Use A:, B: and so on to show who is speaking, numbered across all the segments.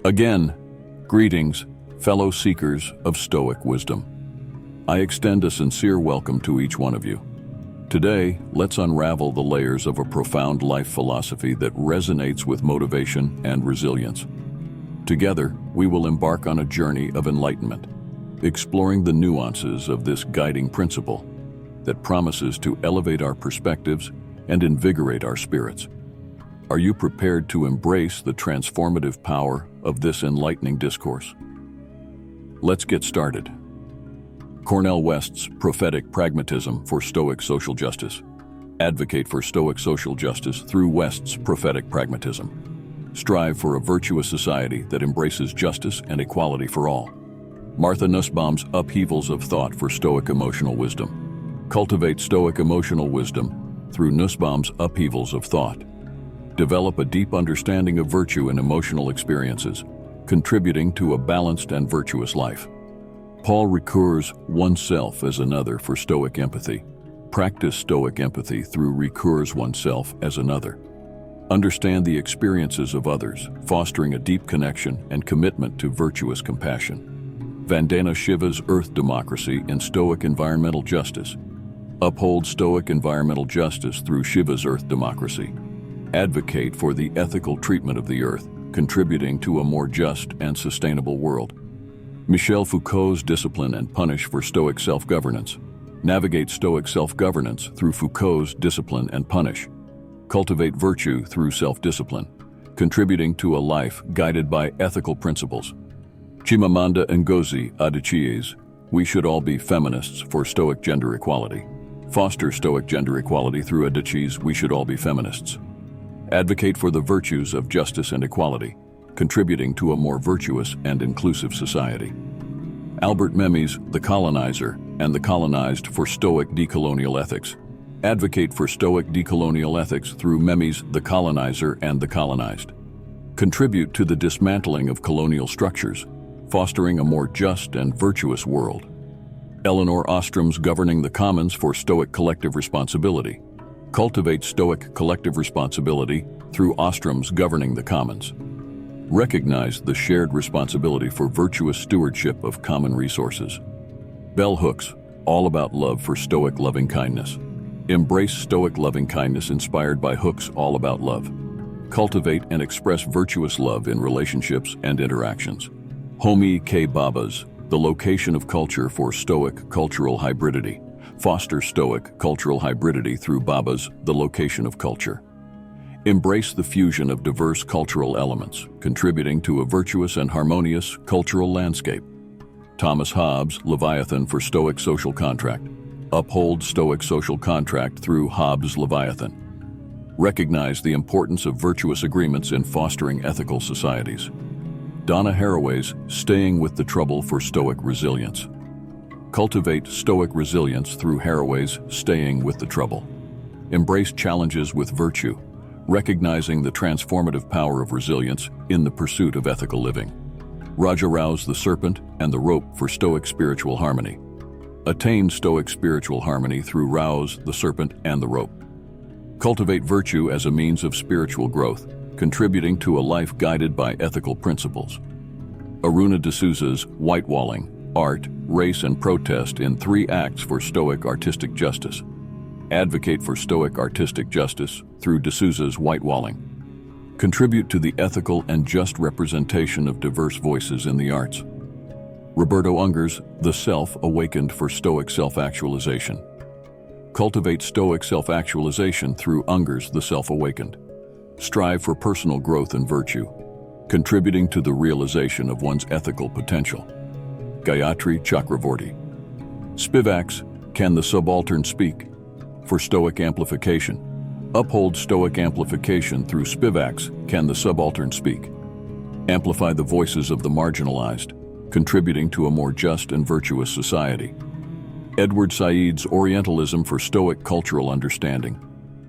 A: Again, greetings, fellow seekers of Stoic wisdom. I extend a sincere welcome to each one of you. Today, let's unravel the layers of a profound life philosophy that resonates with motivation and resilience. Together, we will embark on a journey of enlightenment, exploring the nuances of this guiding principle that promises to elevate our perspectives and invigorate our spirits. Are you prepared to embrace the transformative power of this enlightening discourse? Let's get started. Cornel West's prophetic pragmatism for Stoic social justice. Advocate for Stoic social justice through West's prophetic pragmatism. Strive for a virtuous society that embraces justice and equality for all. Martha Nussbaum's upheavals of thought for Stoic emotional wisdom. Cultivate Stoic emotional wisdom through Nussbaum's upheavals of thought. Develop a deep understanding of virtue and emotional experiences, contributing to a balanced and virtuous life. Paul Ricoeur's oneself as another for Stoic empathy. Practice Stoic empathy through Ricoeur's oneself as another. Understand the experiences of others, fostering a deep connection and commitment to virtuous compassion. Vandana Shiva's Earth Democracy in Stoic environmental justice. Uphold Stoic environmental justice through Shiva's Earth Democracy. Advocate for the ethical treatment of the earth, contributing to a more just and sustainable world. Michel Foucault's Discipline and Punish for Stoic self-governance. Navigate Stoic self-governance through Foucault's Discipline and Punish. Cultivate virtue through self-discipline, contributing to a life guided by ethical principles. Chimamanda Ngozi Adichie's We Should All Be Feminists for Stoic Gender Equality. Foster Stoic gender equality through Adichie's We Should All Be Feminists. Advocate for the virtues of justice and equality, contributing to a more virtuous and inclusive society. Albert Memmi's The Colonizer and the Colonized for Stoic Decolonial Ethics. Advocate for Stoic decolonial ethics through Memmi's The Colonizer and the Colonized. Contribute to the dismantling of colonial structures, fostering a more just and virtuous world. Elinor Ostrom's Governing the Commons for Stoic Collective Responsibility. Cultivate Stoic collective responsibility through Ostrom's Governing the Commons. Recognize the shared responsibility for virtuous stewardship of common resources. Bell Hooks, All About Love for Stoic Loving Kindness. Embrace Stoic loving kindness inspired by Hooks' All About Love. Cultivate and express virtuous love in relationships and interactions. Homi K. Bhabha's The Location of Culture for Stoic Cultural Hybridity. Foster Stoic cultural hybridity through Bhabha's The Location of Culture. Embrace the fusion of diverse cultural elements, contributing to a virtuous and harmonious cultural landscape. Thomas Hobbes' Leviathan for Stoic Social Contract. Uphold Stoic social contract through Hobbes' Leviathan. Recognize the importance of virtuous agreements in fostering ethical societies. Donna Haraway's Staying with the Trouble for Stoic Resilience. Cultivate Stoic resilience through Haraway's Staying with the Trouble. Embrace challenges with virtue, recognizing the transformative power of resilience in the pursuit of ethical living. Raja Rao's The Serpent and the Rope for Stoic Spiritual Harmony. Attain Stoic spiritual harmony through Rao's The Serpent and the Rope. Cultivate virtue as a means of spiritual growth, contributing to a life guided by ethical principles. Aruna D'Souza's Whitewalling, Art, Race and Protest in 3 Acts for Stoic Artistic Justice. Advocate for Stoic artistic justice through D'Souza's Whitewalling. Contribute to the ethical and just representation of diverse voices in the arts. Roberto Unger's The Self Awakened for Stoic Self-Actualization. Cultivate Stoic self-actualization through Unger's The Self Awakened. Strive for personal growth and virtue, contributing to the realization of one's ethical potential. Gayatri Chakravorty. Spivak's Can the Subaltern Speak? For Stoic Amplification. Uphold Stoic amplification through Spivak's Can the Subaltern Speak? Amplify the voices of the marginalized, contributing to a more just and virtuous society. Edward Said's Orientalism for Stoic Cultural Understanding.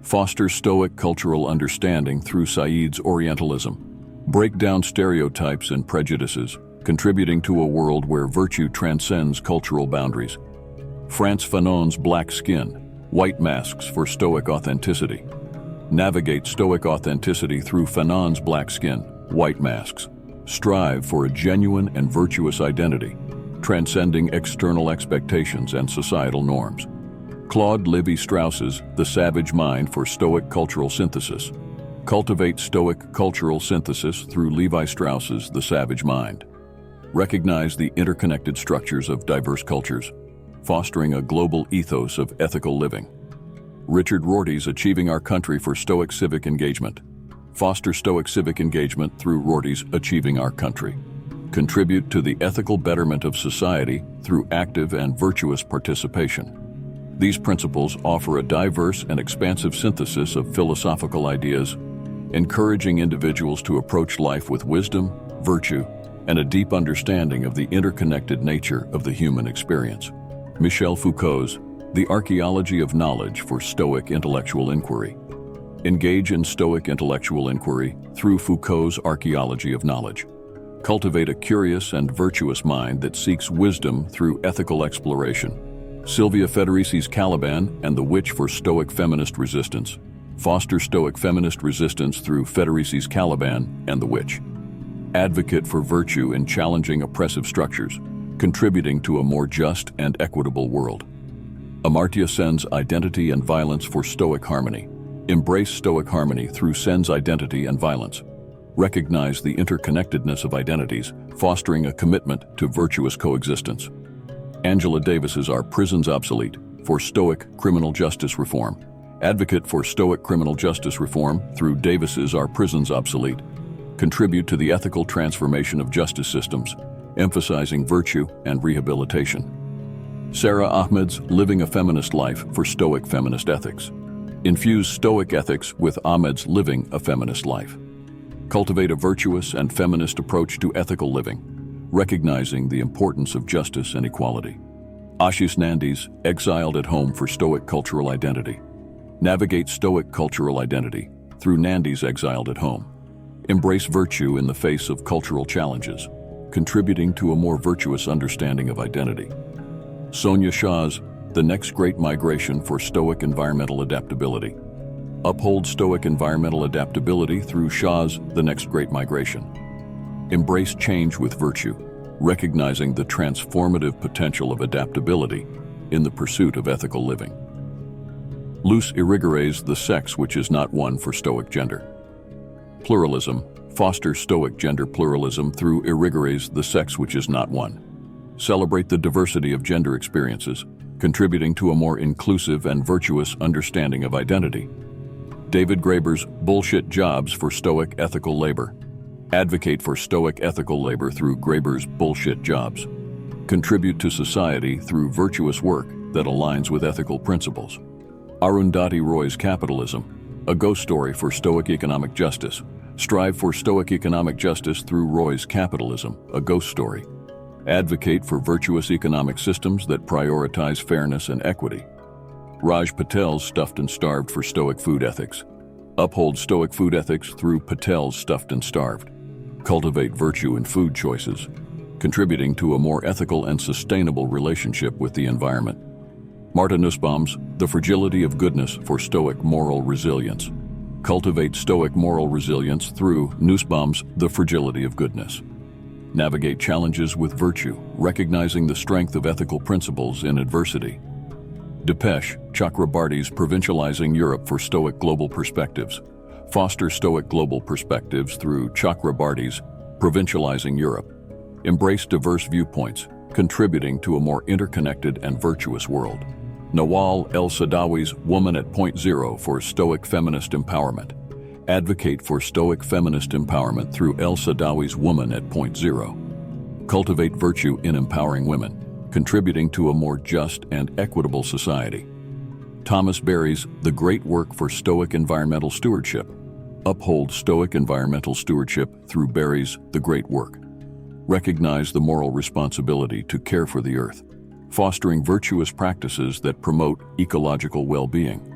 A: Foster Stoic cultural understanding through Said's Orientalism. Break down stereotypes and prejudices, contributing to a world where virtue transcends cultural boundaries. Frantz Fanon's Black Skin, White Masks for Stoic Authenticity. Navigate Stoic authenticity through Fanon's Black Skin, White Masks. Strive for a genuine and virtuous identity, transcending external expectations and societal norms. Claude Lévi-Strauss's The Savage Mind for Stoic Cultural Synthesis. Cultivate Stoic cultural synthesis through Levi Strauss's The Savage Mind. Recognize the interconnected structures of diverse cultures, fostering a global ethos of ethical living. Richard Rorty's Achieving Our Country for Stoic Civic Engagement. Foster Stoic civic engagement through Rorty's Achieving Our Country. Contribute to the ethical betterment of society through active and virtuous participation. These principles offer a diverse and expansive synthesis of philosophical ideas, encouraging individuals to approach life with wisdom, virtue, and a deep understanding of the interconnected nature of the human experience. Michel Foucault's The Archaeology of Knowledge for Stoic Intellectual Inquiry. Engage in Stoic intellectual inquiry through Foucault's Archaeology of Knowledge. Cultivate a curious and virtuous mind that seeks wisdom through ethical exploration. Silvia Federici's Caliban and the Witch for Stoic Feminist Resistance. Foster Stoic feminist resistance through Federici's Caliban and the Witch. Advocate for virtue in challenging oppressive structures, contributing to a more just and equitable world. Amartya Sen's Identity and Violence for Stoic Harmony. Embrace Stoic harmony through Sen's identity and violence. Recognize the interconnectedness of identities, fostering a commitment to virtuous coexistence. Angela Davis's Are Prisons Obsolete? For Stoic Criminal Justice Reform. Advocate for Stoic criminal justice reform through Davis's Are Prisons Obsolete? Contribute to the ethical transformation of justice systems, emphasizing virtue and rehabilitation. Sarah Ahmed's Living a Feminist Life for Stoic Feminist Ethics. Infuse Stoic ethics with Ahmed's Living a Feminist Life. Cultivate a virtuous and feminist approach to ethical living, recognizing the importance of justice and equality. Ashish Nandi's Exiled at Home for Stoic Cultural Identity. Navigate Stoic cultural identity through Nandi's Exiled at Home. Embrace virtue in the face of cultural challenges, contributing to a more virtuous understanding of identity. Sonia Shah's The Next Great Migration for Stoic Environmental Adaptability. Uphold Stoic environmental adaptability through Shah's The Next Great Migration. Embrace change with virtue, recognizing the transformative potential of adaptability in the pursuit of ethical living. Luce Irigary's The Sex Which Is Not One for Stoic Gender. Pluralism. Foster Stoic gender pluralism through Irigary's The Sex Which Is Not One. Celebrate the diversity of gender experiences, contributing to a more inclusive and virtuous understanding of identity. David Graeber's Bullshit Jobs for Stoic Ethical Labor. Advocate for Stoic ethical labor through Graeber's Bullshit Jobs. Contribute to society through virtuous work that aligns with ethical principles. Arundhati Roy's Capitalism, a ghost story for Stoic economic justice. Strive for Stoic economic justice through Roy's Capitalism, a ghost story. Advocate for virtuous economic systems that prioritize fairness and equity. Raj Patel's Stuffed and Starved for Stoic Food Ethics. Uphold Stoic food ethics through Patel's Stuffed and Starved. Cultivate virtue in food choices, contributing to a more ethical and sustainable relationship with the environment. Marta Nussbaum's The Fragility of Goodness for Stoic Moral Resilience. Cultivate Stoic moral resilience through Nussbaum's The Fragility of Goodness. Navigate challenges with virtue, recognizing the strength of ethical principles in adversity. Depeche Chakrabarty's Provincializing Europe for Stoic Global Perspectives. Foster Stoic global perspectives through Chakrabarty's Provincializing Europe. Embrace diverse viewpoints, contributing to a more interconnected and virtuous world. Nawal El-Sadawi's Woman at Point Zero for Stoic Feminist Empowerment. Advocate for Stoic feminist empowerment through El-Sadawi's Woman at Point Zero. Cultivate virtue in empowering women, contributing to a more just and equitable society. Thomas Berry's The Great Work for Stoic Environmental Stewardship. Uphold Stoic environmental stewardship through Berry's The Great Work. Recognize the moral responsibility to care for the earth, fostering virtuous practices that promote ecological well-being.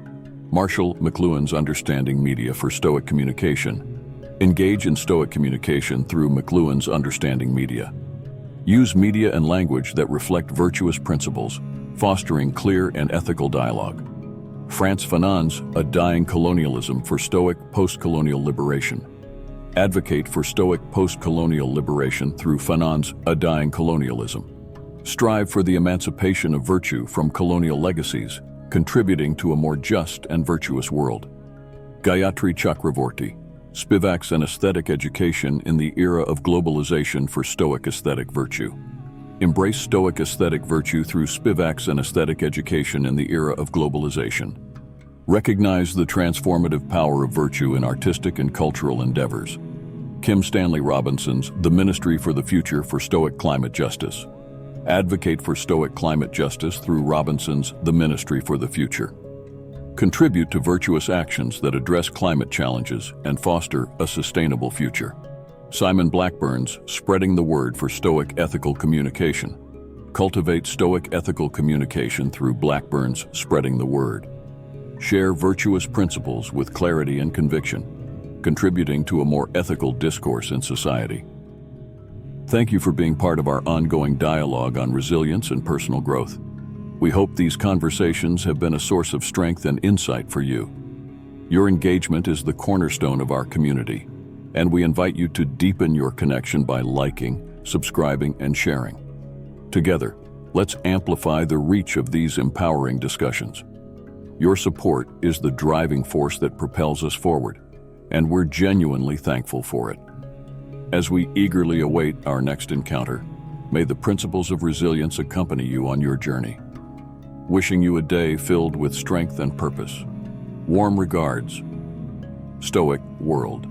A: Marshall McLuhan's Understanding Media for Stoic Communication. Engage in Stoic communication through McLuhan's Understanding Media. Use media and language that reflect virtuous principles, fostering clear and ethical dialogue. Frantz Fanon's A Dying Colonialism for Stoic Post-Colonial Liberation. Advocate for Stoic post-colonial liberation through Fanon's A Dying Colonialism. Strive for the emancipation of virtue from colonial legacies, contributing to a more just and virtuous world. Gayatri Chakravorty, Spivaks and Aesthetic Education in the Era of Globalization for Stoic Aesthetic Virtue. Embrace Stoic aesthetic virtue through Spivaks and Aesthetic Education in the Era of Globalization. Recognize the transformative power of virtue in artistic and cultural endeavors. Kim Stanley Robinson's The Ministry for the Future for Stoic Climate Justice. Advocate for Stoic climate justice through Robinson's The Ministry for the Future. Contribute to virtuous actions that address climate challenges and foster a sustainable future. Simon Blackburn's Spreading the Word for Stoic Ethical Communication. Cultivate Stoic ethical communication through Blackburn's Spreading the Word. Share virtuous principles with clarity and conviction, contributing to a more ethical discourse in society. Thank you for being part of our ongoing dialogue on resilience and personal growth. We hope these conversations have been a source of strength and insight for you. Your engagement is the cornerstone of our community, and we invite you to deepen your connection by liking, subscribing, and sharing. Together, let's amplify the reach of these empowering discussions. Your support is the driving force that propels us forward, and we're genuinely thankful for it. As we eagerly await our next encounter, may the principles of resilience accompany you on your journey. Wishing you a day filled with strength and purpose. Warm regards, Stoic World.